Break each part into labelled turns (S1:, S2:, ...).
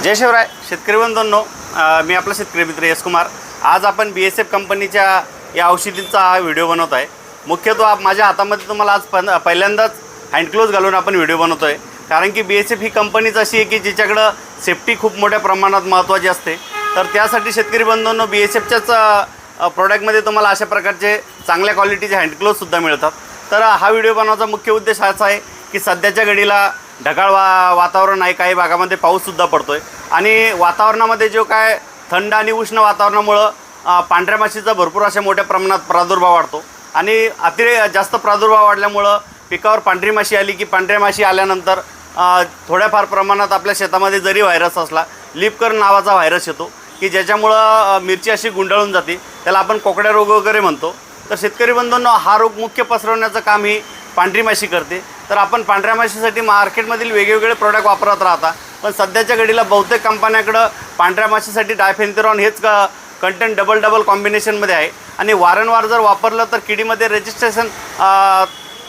S1: जय शिवराय शेतकरी बंधूंनो, मी आपला शेतकरी मित्र यश कुमार। आज आपण BSF कंपनीच्या या औषधीचा व्हिडिओ बनवत आहे। मुख्यतः माझ्या हातामध्ये तुम्हाला आज पहिल्यांदाच हँड ग्लोव्ज घालून आपण व्हिडिओ बनवतो आहे, कारण की BSF ही कंपनीच अशी आहे की जिच्याकडं सेफ्टी खूप मोठ्या प्रमाणात महत्त्वाची असते। तर त्यासाठी शेतकरी बंधूंनो, BSFच्याच प्रोडक्टमध्ये तुम्हाला अशा प्रकारचे चांगल्या क्वालिटीचे हँड ग्लोव्जसुद्धा मिळतात। तर हा व्हिडिओ बनवण्याचा मुख्य उद्देश असा आहे की सध्याच्या घडीला ढगाळ वातावरण आहे, काही भागामध्ये पाऊससुद्धा पडतो आहे आणि वातावरणामध्ये जो काय थंड आणि उष्ण वातावरणामुळं पांढऱ्या माशीचा भरपूर अशा मोठ्या प्रमाणात प्रादुर्भाव वाढतो आणि जास्त प्रादुर्भाव वाढल्यामुळं पिकावर पांढरी माशी आली की पांढऱ्या माशी आल्यानंतर थोड्याफार प्रमाणात आपल्या शेतामध्ये जरी व्हायरस असला, लीफकर्न नावाचा व्हायरस येतो की ज्याच्यामुळं मिरची अशी गुंडाळून जाते, त्याला आपण कोकड्या रोग वगैरे म्हणतो। तर शेतकरी बंधूंनो, हा रोग मुख्य पसरवण्याचं काम ही पांढरी माशी करते। तर आपण पांढऱ्या माशीसाठी मार्केटमधील वेगवेगळे प्रोडक्ट वापरत राहता, पण सध्याच्या घडीला बहुतेक कंपन्याकडं पांढऱ्या माशीसाठी डायफेन्थेरॉन हेच कंटेंट डबल कॉम्बिनेशनमध्ये आहे आणि वारंवार जर वापरलं तर किडीमध्ये रेजिस्ट्रेशन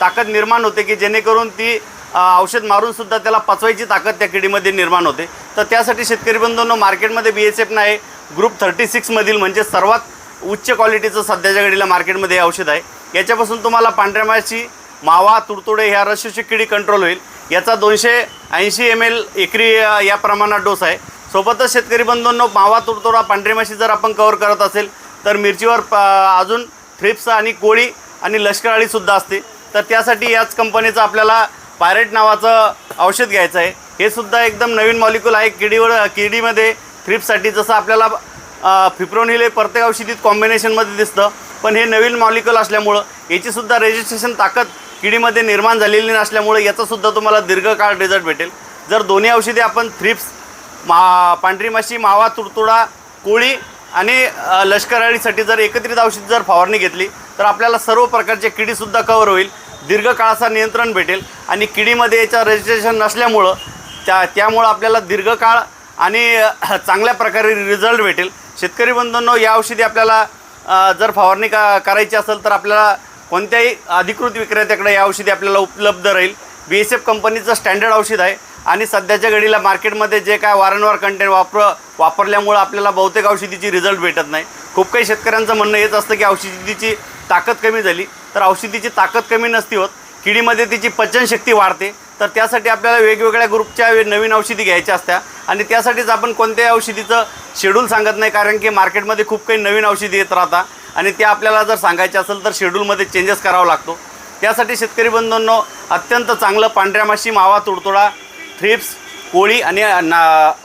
S1: ताकद निर्माण होते की जेणेकरून ती औषध मारूनसुद्धा त्याला पचवायची ताकद त्या किडीमध्ये निर्माण होते। तर त्यासाठी शेतकरी बंधूंनो, मार्केटमध्ये BSF नाही ग्रुप 36 मधील म्हणजे सर्वात उच्च क्वालिटीचं सध्याच्या घडीला मार्केटमध्ये हे औषध आहे। याच्यापासून तुम्हाला पांढऱ्या माशी, मावा, तुडतुडे ह्या रसशोषक किडी कंट्रोल होईल। याचा 280 ml एकरी या प्रमाणात डोस आहे। सोबतच शेतकरी बंधूंनो, मावा, तुडतुडा, पांढरी माशी जर आपण कव्हर करत असेल तर मिरचीवर अजून थ्रिप्स आणि कोळी आणि लष्कर अळीसुद्धा असते। तर त्यासाठी याच कंपनीचं आपल्याला पायरेट नावाचं औषध घ्यायचं आहे। हे सुद्धा एकदम नवीन मॉलिक्यूल आहे किडीमध्ये थ्रिप्ससाठी। जसं आपल्याला फिप्रोनिल हे प्रत्येक औषधीत कॉम्बिनेशनमध्ये दिसतं, पण हे नवीन मॉलिक्यूल असल्यामुळं याचीसुद्धा रेजिस्ट्रेशन ताकद किडीमध्ये निर्माण झालेली नसल्यामुळे याचासुद्धा तुम्हाला दीर्घकाळ रिझल्ट भेटेल। जर दोन्ही औषधे आपण थ्रिप्स, पांढरी माशी, मावा, तुडतुडा, कोळी आणि लष्कर अळीसाठी जर एकत्रित औषध जर फवारणी घेतली तर आपल्याला सर्व प्रकारचे किडीसुद्धा कव्हर होईल, दीर्घकाळाचा नियंत्रण भेटेल आणि किडीमध्ये याचं रजिस्ट्रेशन नसल्यामुळं त्यामुळं आपल्याला दीर्घकाळ आणि चांगल्या प्रकारे रिझल्ट भेटेल। शेतकरी बंधूंनो, या औषधी आपल्याला जर फवारणी करायची असेल तर आपल्याला कोणत्याही अधिकृत विक्रेत्याकडे या औषधी आपल्याला उपलब्ध राहील। BSF कंपनीचं स्टँडर्ड औषध आहे आणि सध्याच्या घडीला मार्केटमध्ये जे काय वारंवार कंटेंट वापरल्यामुळं आपल्याला बहुतेक औषधीची रिझल्ट भेटत नाही। खूप काही शेतकऱ्यांचं म्हणणं हेच असतं की औषधीची ताकद कमी झाली, तर औषधीची ताकद कमी नसती होत, किडीमध्ये तिची पचनशक्ती वाढते। तर त्यासाठी आपल्याला वेगवेगळ्या ग्रुपच्या नवीन औषधी घ्यायच्या असत्या आणि त्यासाठीच आपण कोणत्याही औषधीचं शेड्यूल सांगत नाही, कारण की मार्केटमध्ये खूप काही नवीन औषधी येत राहतात आणि त्या आपल्याला जर सांगायचे असेल तर शेड्यूलमध्ये चेंजेस करावा लागतो। त्यासाठी शेतकरी बंधूंनो, अत्यंत चांगलं पांढऱ्या माशी, मावा, तुडतुडा, थ्रिप्स, कोळी आणि